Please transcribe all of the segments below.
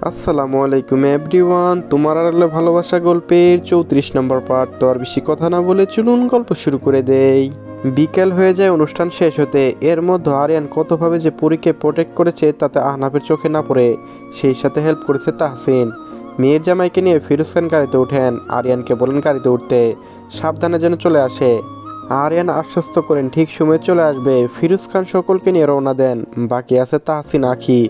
আসসালামু আলাইকুম এভরিওয়ান, তোমার আর আল্লাহ ভালোবাসা গল্পের 34 নম্বর পার্ট। তো আর বেশি কথা না বলে চলুন গল্প শুরু করে দেই। বিকেল হয়ে যায় অনুষ্ঠান শেষ হতে। এর মধ্যে আরিয়ান কতভাবে যে পরীকে প্রোটেক্ট করেছে তাতে আহনাফের চোখে না পড়ে। সেই সাথে হেল্প করেছে তাহসিন। মেয়ের জামাইকে নিয়ে ফিরোজ খান গাড়িতে ওঠেন। আরিয়ানকে বলেন গাড়িতে উঠতে, সাবধানে যেন চলে আসে। আরিয়ান আশ্বস্ত করেন ঠিক সময়ে চলে আসবে। ফিরোজ খান সকলকে নিয়ে রওনা দেন। বাকি আছে তাহসিন, আখি,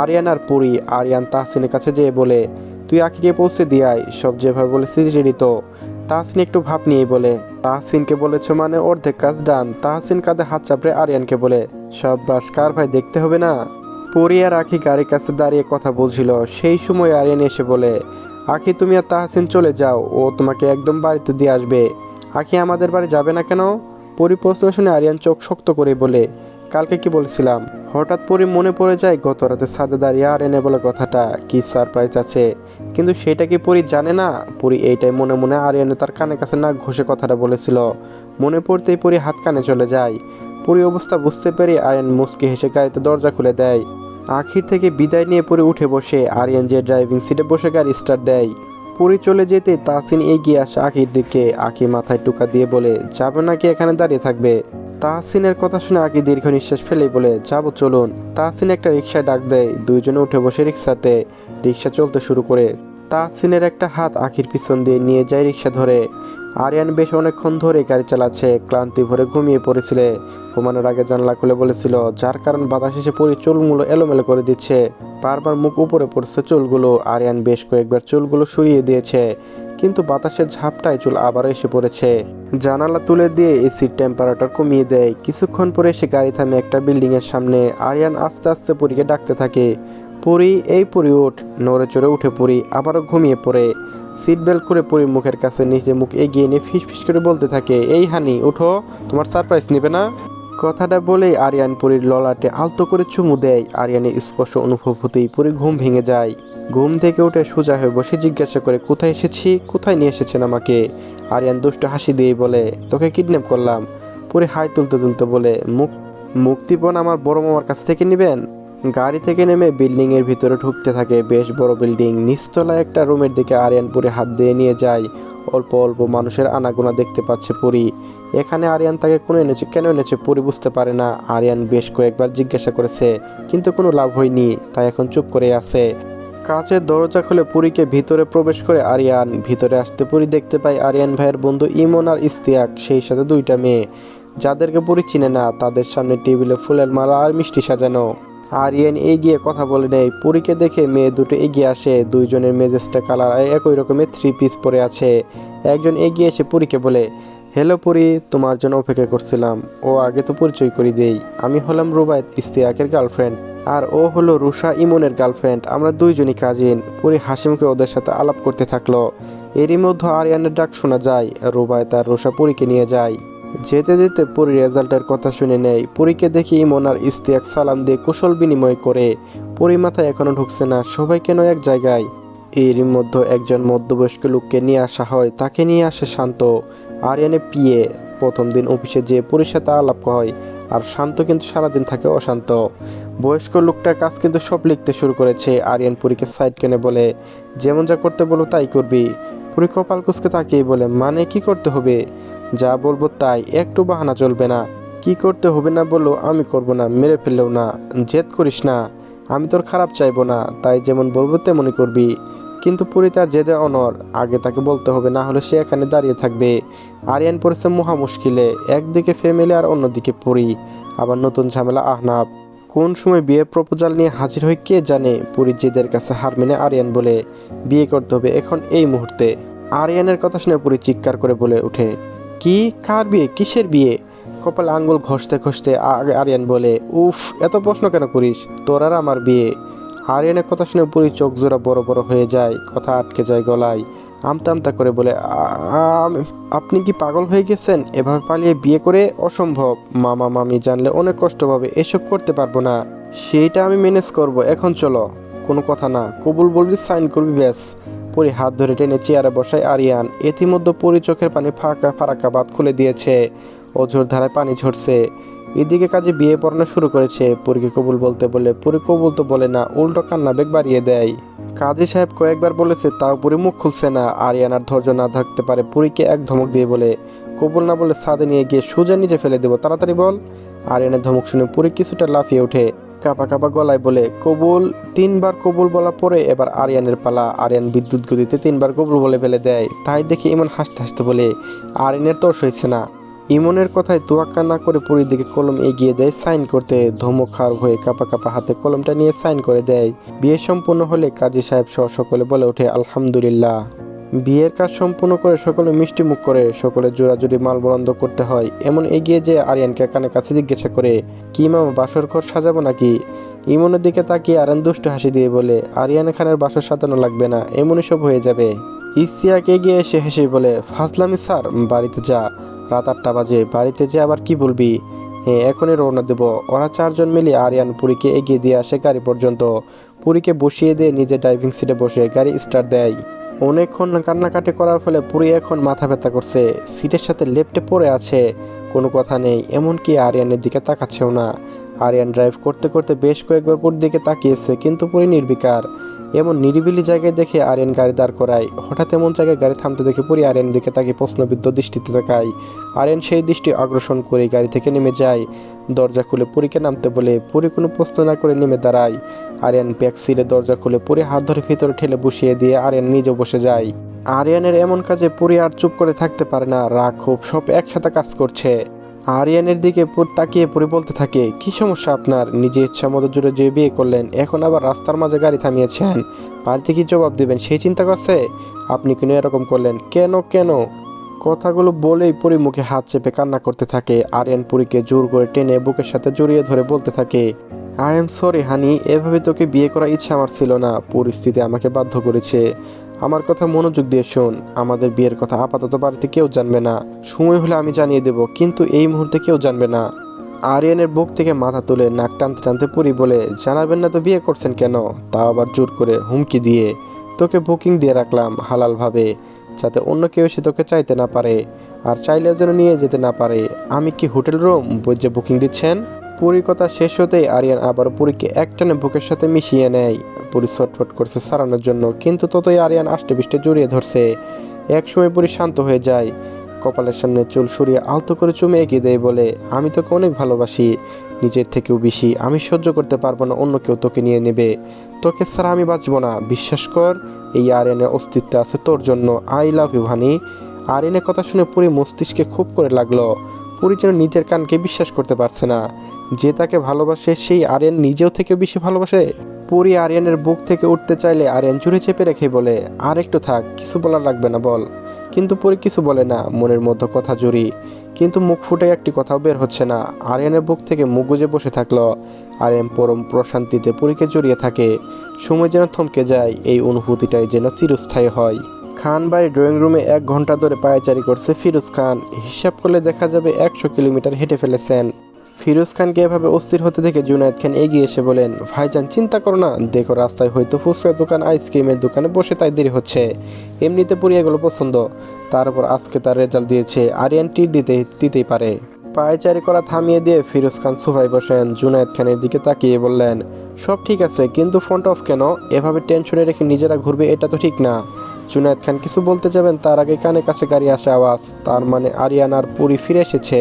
আরিয়ান আর পুরী। আরিয়ান তাহসিনের কাছে যেয়ে বলে, তুই আখিকে পৌঁছে দিয়ে আয়, সব যেভাবে বলেছিস রেডি তো। তাহসিন একটু ভাব নিয়ে বলে, তাহসিনকে বলেছ মানে অর্ধেক কাজ ডান। তাহসিন কাঁধে হাত চাপড়ে আরিয়ানকে বলে, সব বাস কার ভাই দেখতে হবে না। পুরী আর আখি গাড়ির কাছে দাঁড়িয়ে কথা বলছিল, সেই সময় আরিয়ান এসে বলে, আখি তুমি আর তাহসিন চলে যাও, ও তোমাকে একদম বাড়িতে দিয়ে আসবে। আখি আমাদের বাড়ি যাবে না কেন? পরি প্রশ্ন শুনে আরিয়ান চোখ শক্ত করে বলে, কালকে কি বলেছিলাম। হঠাৎ পরি মনে পড়ে যায় গত রাতে ছাদে দাঁড়িয়ে আর এনে বলে কথাটা, কি সারপ্রাইজ আছে। কিন্তু সেটা কি পরি জানে না? পরি এইটাই মনে মনে আরিয়ানে তার কানের কাছে নাক ঘষে কথাটা বলেছিল। মনে পড়তেই পরি হাত কানে চলে যায়। পরি অবস্থা বুঝতে পেরে আরিয়ান মুচকি হেসে গাড়িতে দরজা খুলে দেয়। আখির থেকে বিদায় নিয়ে পরি উঠে বসে। আরিয়ান যে ড্রাইভিং সিটে বসে গাড়ি স্টার্ট দেয়। পরি চলে যেতে তাহসিন এগিয়ে আসে আখির দিকে। আখি মাথায় টুকা দিয়ে বলে, যাবে নাকি এখানে দাঁড়িয়ে থাকবে? তাহসিনের কথা শুনে আগে দীর্ঘ নিঃশ্বাস ফেলেই বলে, যাবো চলুন। তাহসিন একটা রিক্সায় ডাক দেয়। দুইজনে উঠে বসে রিক্সাতে। রিক্সা চলতে শুরু করে। তাহসিনের একটা হাত আখির পিছন দিয়ে নিয়ে যায় রিক্সা ধরে। আরিয়ান বেশ অনেকক্ষণ ধরে গাড়ি চালাচ্ছে। ক্লান্তি ভরে ঘুমিয়ে পড়েছিল। ঘুমানোর আগে জানলা খুলে বলেছিল, যার কারণ বাতাস এসে পরি চুলগুলো এলোমেলো করে দিচ্ছে। বারবার মুখ উপরে পড়ছে চুলগুলো। আরিয়ান বেশ কয়েকবার চুলগুলো সরিয়ে দিয়েছে, কিন্তু বাতাসের ঝাপটায় চুল আবারও এসে পড়েছে। জানালা তুলে দিয়ে এসির টেম্পারেচার কমিয়ে দেয়। কিছুক্ষণ পরে সে গাড়ি থামে একটা বিল্ডিং এর সামনে। আরিয়ান আস্তে আস্তে পরীকে ডাকতে থাকে, পরি এই পরি ওঠ। নড়ে চড়ে উঠে পরি, আবারও ঘুমিয়ে পড়ে। সিট বেল্ট করে পরি মুখের কাছে নিজে মুখ এগিয়ে নিয়ে ফিস ফিস করে বলতে থাকে, এই হানি উঠো, তোমার সারপ্রাইজ নেবে না? কথাটা বলেই আরিয়ান পরির ললাটে আলতো করে চুমু দেয়। আরিয়ানের স্পর্শ অনুভব হতেই পরি ঘুম ভেঙে যায়। ঘুম থেকে উঠে সোজা হয়ে বসে জিজ্ঞাসা করে, কোথায় এসেছি, কোথায় নিয়ে এসেছেন আমাকে? আরিয়ান দুষ্টু হাসি দিয়ে বলে, তোকে কিডন্যাপ করলাম। পরে হাই তুলতে তুলতে বলে, মুক্তিপণ আমার বড় মামার কাছ থেকে নেবেন? গাড়ি থেকে নেমে বিল্ডিং এর ভিতরে ঢুকতে থাকে। বেশ বড় বিল্ডিং। নিচতলা একটা রুমের দিকে আরিয়ান পরে হাত দিয়ে নিয়ে যায়। অল্প অল্প মানুষের আনাগোনা দেখতে পাচ্ছে পরি। এখানে আরিয়ান তাকে কেন এনেছে পরি বুঝতে পারে না। আরিয়ান বেশ কয়েকবার জিজ্ঞাসা করেছে, কিন্তু কোনো লাভ হয়নি, তাই এখন চুপ করে আছে। কাচের দরজা খুলে পুরীকে ভিতরে প্রবেশ করে আরিয়ান। ভিতরে আসতে পুরী দেখতে পায় আরিয়ান ভাইয়ের বন্ধু ইমন আর ইস্তিয়াক, সেই সাথে দুইটা মেয়ে যাদেরকে পুরী চিনে না। তাদের সামনে টেবিলে ফুলের মালা আর মিষ্টি সাজানো। আরিয়ান এগিয়ে কথা বলে নেয়। পুরীকে দেখে মেয়ে দুটো এগিয়ে আসে। দুইজনের মেজেসটা কালার একই রকমের 3 পিস পরে আছে। একজন এগিয়ে এসে পুরীকে বলে, হ্যালো পুরী, তোমার জন্য অপেক্ষা করছিলাম। ও আগে তো পরিচয় করে দেই, আমি হলাম রুবায়েত, ইস্তিয়াকের গার্লফ্রেন্ড, আর ও হলো রুষা, ইমনের গার্লফ্রেন্ড। আমরা দুইজনই কাজিন। পুরী হাসিমুখে ওদের সাথে আলাপ করতে থাকলো। এরই মধ্যে আরিয়ানের ডাক শোনা যায়। রুবায়েত আর রুষা পুরীকে নিয়ে যায়। যেতে যেতে পুরীর রেজাল্টের কথা শুনে নেয়। পুরীকে দেখে ইমন আর ইস্তিয়াক সালাম দিয়ে কুশল বিনিময় করে। পুরী মাথায় এখনো ঢুকছে না সবাই কেন এক জায়গায়। এরই মধ্যে একজন মধ্যবয়স্ক লোককে নিয়ে আসা হয়। তাকে নিয়ে আসে শান্ত, আরিয়ানে পিএ। প্রথম দিন অফিসে যেয়ে পুরীর সাথে আলাপ হয়। আর শান্ত কিন্তু সারাদিন থাকে অশান্ত। বয়স্ক লোকটার কাজ কিন্তু সব লিখতে শুরু করেছে। আরিয়ান পুরীকে সাইড কেনে বলে, যেমন যা করতে বলো তাই করবি। পুরী কপাল কুঁচকে তাকিয়ে বলে, মানে কি করতে হবে? যা বলবো তাই, একটু বাহানা চলবে না। কি করতে হবে না বলো, আমি করব না, মেরে ফেললেও না। জেদ করিস না, আমি তোর খারাপ চাইবো না, তাই যেমন বলবো তেমনই করবি। কিন্তু পুরী তার জেদে অনর। আগে তাকে বলতে হবে, না হলে সে এখানে দাঁড়িয়ে থাকবে। আরিয়ান পড়েছে মহা মুশকিলে। একদিকে ফ্যামিলি আর অন্যদিকে পুরী, আবার নতুন ঝামেলা আহনাব। কোন সময় বিয়ের প্রপোজাল নিয়ে হাজির হয় কে জানে। পুরীর জেদের কাছে হার মেনে আরিয়ান বলে, বিয়ে করতে হবে এখন, এই মুহূর্তে। আরিয়ানের কথা শুনে পুরী চিৎকার করে বলে ওঠে, কি, কার বিয়ে, কিসের বিয়ে? কপালে আঙ্গুল ঘষতে ঘষতে আরিয়ান বলে, উফ, এত প্রশ্ন কেন করিস, তোর আর আমার বিয়ে। আরিয়ানের কথা শুনে পুরী চোখ জোড়া বড় বড় হয়ে যায়, কথা আটকে যায় গলায়। আমতা আমতা করে বলে, আপনি কি পাগল হয়ে গেছেন? এভাবে পালিয়ে বিয়ে করে? অসম্ভব। মামা মামি জানলে অনেক কষ্ট পাবে, এসব করতে পারবো না। সেইটা আমি ম্যানেজ করব, এখন চলো। কোনো কথা না, কবুল বলবি, সাইন করবি, ব্যাস। পরি হাত ধরে টেনে চেয়ারে বসায় আরিয়ান। ইতিমধ্যে পরি চোখের পানি ফারাক্কা বাঁধ খুলে দিয়েছে। অঝোর ধারায় পানি ঝরছে। এদিকে কাজে বিয়ে পড়ানো শুরু করেছে। পরীকে কবুল বলতে বলে, পরি কবুল তো বলে না, উল্টো কান্না বেগ বাড়িয়ে দেয়। কাজী সাহেব কয়েকবার বলেছে, তাও পুরি মুখ খুলছে না। আরিয়ান আর ধৈর্য না থাকতে পারে, পুরীকে এক ধমক দিয়ে বলে, কবুল না বলে ছাদে নিয়ে গিয়ে সোজা নিচে ফেলে দেবো, তাড়াতাড়ি বল। আরিয়ানের ধমক শুনে পুরি কিছুটা লাফিয়ে ওঠে, কাঁপা কাঁপা গলায় বলে, কবুল। 3বার কবুল বলার পরে এবার আরিয়ানের পালা। আরিয়ান বিদ্যুৎ গতিতে 3বার কবুল বলে ফেলে দেয়। তাই দেখে ইমন হাসতে হাসতে বলে, আরিয়ানের তর সইছে না। ইমনের কথায় তোয়াক্কা না করে পুরীর দিকে কলম এগিয়ে দেয় সাইন করতে। ধমক খাওয়ার হয়ে কাঁপা কাঁপা হাতে কলমটা নিয়ে সাইন করে দেয়। বিয়ে সম্পূর্ণ হলে কাজী সাহেব সহ সকলে বলে ওঠে আলহামদুলিল্লাহ। বিয়ের কাজ সম্পূর্ণ করে সকলে মিষ্টি মুখ করে সকলে জোড়াজুড়ি মাল বন্ধ করতে হয়। এমন এগিয়ে যে আরিয়ানকে কানে কাছে জিজ্ঞাসা করে, কি মামা বাসর ঘর সাজাবো নাকি? ইমনের দিকে তাকিয়ে আরিয়ান দুষ্টু হাসি দিয়ে বলে, আরিয়ান খানের বাসর সাজানো লাগবে না, এমনই সব হয়ে যাবে। ইসিয়াক এগিয়ে এসে হেসে বলে, ফাজলামি স্যার, বাড়িতে যা, রাত 8টা বাজে, বাড়িতে যে আবার কি বলবি? হ্যাঁ, এখনই রওনা দেব। ওরা 4জন মিলে আরিয়ান পুরীকে এগিয়ে দিয়ে আসে গাড়ি পর্যন্ত। পুরীকে বসিয়ে দিয়ে নিজে ড্রাইভিং সিটে বসে গাড়ি স্টার্ট দেয়। অনেকক্ষণ কান্নাকাটি করার ফলে পুরী এখন মাথা ব্যথা করছে, সিটের সাথে লেপ্টে পড়ে আছে, কোনো কথা নেই, এমনকি আরিয়ানের দিকে তাকাচ্ছেও না। আরিয়ান ড্রাইভ করতে করতে বেশ কয়েকবার পুরীর দিকে তাকিয়েছে, কিন্তু পুরী নির্বিকার। এমন নিরিবিলি জায়গায় দেখে আরিয়ান গাড়ি দাঁড় করায়। হঠাৎ এমন জায়গায় গাড়ি থামতে দেখে পুরী আরিয়ানের দিকে তাকিয়ে প্রশ্নবিদ্ধ দৃষ্টিতে তাকায়। আরিয়ান সেই দৃষ্টি অগ্রসর করে গাড়ি থেকে নেমে যায়। দরজা খুলে পুরীকে নামতে বলে পুরী কোনো প্রশ্ন না করে নেমে দাঁড়ায়। আরিয়ান ব্যাক সিটে দরজা খুলে পুরী হাত ধরে ভিতরে ঠেলে বসিয়ে দিয়ে আরিয়ান নিজেও বসে যায়। আরিয়ানের এমন কাজে পুরী আর চুপ করে থাকতে পারে না, রাগ ক্ষোভ সব একসাথে কাজ করছে। আরিয়ানের দিকে তাকিয়ে পুরী বলতে থাকে, কি সমস্যা আপনার? নিজে ইচ্ছা মতো জুড়ে যে বিয়ে করলেন, এখন আবার রাস্তার মাঝে গাড়ি থামিয়েছেন, বাড়িতে কি জবাব দেবেন সেই চিন্তা করছে? আপনি কেন এরকম করলেন? কেন কেন? কথাগুলো বলেই পুরী মুখে হাত চেপে কান্না করতে থাকে। আরিয়ান পুরীকে জোর করে টেনে বুকের সাথে জড়িয়ে ধরে বলতে থাকে, আই এম সরি হানি, এভাবে তোকে বিয়ে করার ইচ্ছা আমার ছিল না, পরিস্থিতি আমাকে বাধ্য করেছে। আমার কথা মনোযোগ দিয়ে শোন, আমাদের বিয়ের কথা আপাতত বাড়িতে কেউ জানবে না, সময় হলে আমি জানিয়ে দেব, কিন্তু এই মুহূর্তে কেউ জানবে না। আরিয়ানের বুক থেকে মাথা তুলে নাক টানতে টানতে পুরী বলে, জানাবেন না তো বিয়ে করছেন কেন? তাও আবার জোর করে, হুমকি দিয়ে। তোকে বুকিং দিয়ে রাখলাম হালালভাবে, যাতে অন্য কেউ এসে তোকে চাইতে না পারে, আর চাইলেও যেন নিয়ে যেতে না পারে। আমি কি হোটেল রুম যে বুকিং দিচ্ছেন? পুরী কথা শেষ হতেই আরিয়ান আবার পুরীকে একটানে বুকের সাথে মিশিয়ে নেয়। পুরী ছটফট করছে সারানোর জন্য, কিন্তু ততই আরিয়ান আষ্টে পিষ্টে জড়িয়ে ধরছে। একসময় পুরী শান্ত হয়ে যায়, কপালের সামনে চুল সরিয়ে আলতো করে চুমে এগিয়ে দেয়, বলে, আমি তোকে অনেক ভালোবাসি, নিজের থেকেও বেশি। আমি সহ্য করতে পারবো না অন্য কেউ তোকে নিয়ে নেবে, তোকে ছাড়া আমি বাঁচবো না, বিশ্বাস কর, এই আরিয়ানের অস্তিত্ব আছে তোর জন্য, আই লাভ ইউ হানি। আরিয়ানের কথা শুনে পুরী মস্তিষ্কে খুব করে লাগলো। পুরী যেন নিজের কানকে বিশ্বাস করতে পারছে না, যে তাকে ভালোবাসে সেই আরিয়ান নিজেও থেকে বেশি ভালোবাসে। পুরী আরিয়ানের বুক থেকে উঠতে চাইলে আরিয়ান জুড়ে চেপে রেখে বলে, আর একটু থাক, কিছু বলার লাগবে না, বল। কিন্তু পুরী কিছু বলে না, মনের মধ্যে কথা জুড়ি, কিন্তু মুখ ফুটে একটি কথাও বের হচ্ছে না। আরিয়ানের বুক থেকে মুখ গুজে বসে থাকলো। আরিয়ান পরম প্রশান্তিতে পুরীকে জড়িয়ে থাকে। সময় যেন থমকে যায়, এই অনুভূতিটাই যেন চিরস্থায়ী হয়। খান বাড়ির ড্রয়িং রুমে 1 ঘন্টা ধরে পায়চারি করছে ফিরোজ খান। হিসাব করলে দেখা যাবে 100 কিলোমিটার হেঁটে ফেলেছেন। ফিরোজ খানকে এভাবে অস্থির হতে দেখে জুনায়েদ খান এগিয়ে এসে বলেন, ভাইজান চিন্তা করো না, দেখো রাস্তায় হয়তো ফুচকার দোকান আইসক্রিমের দোকানে বসে তাই দেরি হচ্ছে, এমনিতে পুরি এগুলো পছন্দ, তার উপর আজকে তার রেজাল্ট দিয়েছে, আরিয়ান টিট দিতেই পারে। পায়চারি করা থামিয়ে দিয়ে ফিরোজ খান সোফায় বসেন। জুনায়েদ খানের দিকে তাকিয়ে বললেন, সব ঠিক আছে, কিন্তু ফোনটা অফ কেন? এভাবে টেনশনে রেখে নিজেরা ঘুরবে, এটা তো ঠিক না। জুনায়েদ খান কিছু বলতে যাবেন, তার আগে কানে কাছে গাড়ি আসে আওয়াজ, তার মানে আরিয়ান আর পুরি ফিরে এসেছে।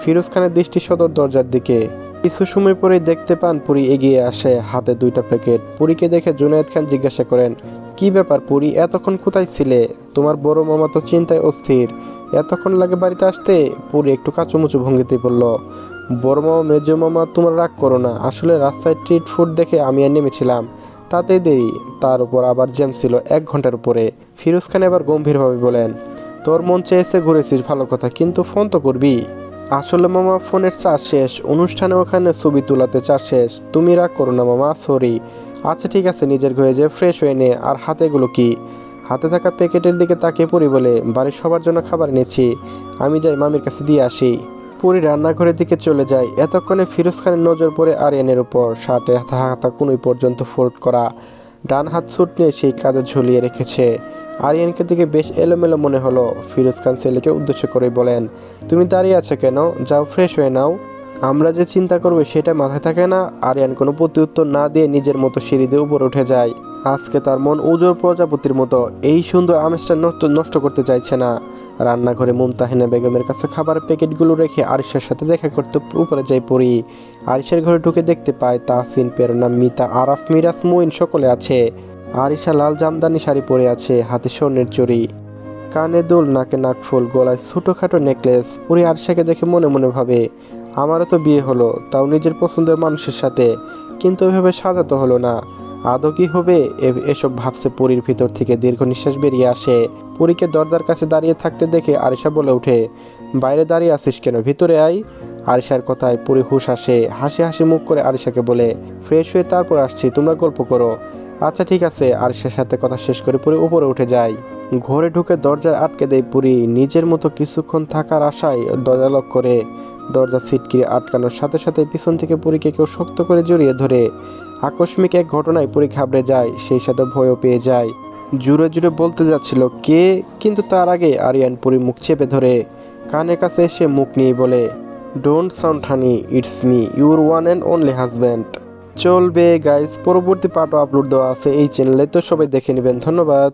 ফিরোজ খানের দৃষ্টি সদর দরজার দিকে। কিছু সময় পরেই দেখতে পান পুরি এগিয়ে আসে, হাতে 2টা প্যাকেট। পুরীকে দেখে জুনায়েদ খান জিজ্ঞাসা করেন, কি ব্যাপার পুরি, এতক্ষণ কোথায় ছিলে? তোমার বড় মামা তো চিন্তায় অস্থির, এতক্ষণ লাগে বাড়িতে আসতে? পুরি একটু কাঁচুমুচু ভঙ্গিতে বলল, বড় মামা মেজো মামা তোমরা রাগ করো না, আসলে রাস্তায় স্ট্রিট ফুড দেখে আমি আর নেমেছিলাম, তাতেই দেরি, তার উপর আবার জ্যাম ছিল 1 ঘন্টার উপরে। ফিরোজ খান এবার গম্ভীরভাবে বলেন, তোর মন চেয়েছে ঘুরেছিস ভালো কথা, কিন্তু ফোন তো করবি। আসলে মামা ফোনের চার্জ শেষ, অনুষ্ঠানে ওখানে ছবি তোলাতে চার্জ শেষ, তুমি রাগ করো না মামা, সরি। আচ্ছা ঠিক আছে, নিজের ঘরে যে ফ্রেশ হয়ে নে। আর হাতে এগুলো কি? হাতে থাকা প্যাকেটের দিকে তাকিয়ে পড়ি বলে, বাড়ির সবার জন্য খাবার এনেছি, আমি যাই মামির কাছে দিয়ে আসি। পুরী রান্নাঘরের দিকে চলে যায়। এতক্ষণে ফিরোজ খানের নজর পড়ে আরিয়ানের উপর। শার্টে হাতা কোনোই পর্যন্ত ফোল্ড করা, ডান হাত ছুট নিয়ে সেই কাঁধে ঝুলিয়ে রেখেছে। আরিয়ানকে দিকে বেশ এলোমেলো মনে হলো। ফিরোজ খান ছেলেকে উদ্দেশ্য করে বলেন, তুমি দাঁড়িয়ে আছো কেন? যাও ফ্রেশ হয়ে নাও, আমরা যে চিন্তা করবো সেটা মাথায় থাকে না? আরিয়ান কোনো প্রত্যুত্তর না দিয়ে নিজের মতো সিঁড়ি দিয়ে উপরে উঠে যায়। আজকে তার মন উজর প্রজাপতির মতো এই সুন্দর আমেজটা নষ্ট করতে চাইছে না। রান্নাঘরে মুমতাহিনা বেগমের কাছে খাবার প্যাকেটগুলো রেখে আরিশার সাথে দেখা করতে উপরে যাই পড়ি। আরিশার ঘরে ঢুকে দেখতে পায় তাহসিন, প্রেরণা, মিতা, আরাফ, মিরাজ, মুইন সকলে আছে। আরিশা লাল জামদানি শাড়ি পরে আছে, হাতে স্বর্ণের চুড়ি, কানে দুল, নাকে নাকফুল, গলায় ছোটোখাটো নেকলেস। পুরি আরিশাকে দেখে মনে মনে ভাবে, আমারও তো বিয়ে হলো, তাও নিজের পছন্দের মানুষের সাথে, কিন্তু ওইভাবে সাজাতে হলো না। আদৌ কি হবে এসব ভাবছে পুরীর ভিতর থেকে দীর্ঘ নিঃশ্বাস বেরিয়ে আসে। পুরীকে দরজার কাছে দাঁড়িয়ে থাকতে দেখে আরিশা বলে ওঠে, বাইরে দাঁড়িয়ে আছিস কেন, ভিতরে আয়। আরিশার কথায় পুরী হুঁশ আসে, হাসি হাসি মুখ করে আরিশাকে বলে, ফ্রেশ হয়ে তারপর আসছি, তোমরা গল্প করো। আচ্ছা ঠিক আছে। আরিশার সাথে কথা শেষ করে পুরী উপরে উঠে যায়। ঘরে ঢুকে দরজা আটকে দেয় পুরী, নিজের মতো কিছুক্ষণ থাকার আশায় দরজা লক করে। দরজা ছিটকিরে আটকানোর সাথে সাথে পিছন থেকে পুরীকে কেউ শক্ত করে জড়িয়ে ধরে। আকস্মিক এক ঘটনায় পুরী ঘাবড়ে যায়, সেই সাথে ভয়ও পেয়ে যায়। জুড়ে জুড়ে বলতে যাচ্ছিল কে, কিন্তু তার আগে আরিয়ান পুরী মুখ চেপে ধরে কানের কাছে এসে মুখ নিয়ে বলে, don't sound honey, it's me, your one and only husband. চলবে গাইজ, পরবর্তী পার্টও আপলোড দেওয়া আছে এই চ্যানেলে, তো সবাই দেখে নেবেন। ধন্যবাদ।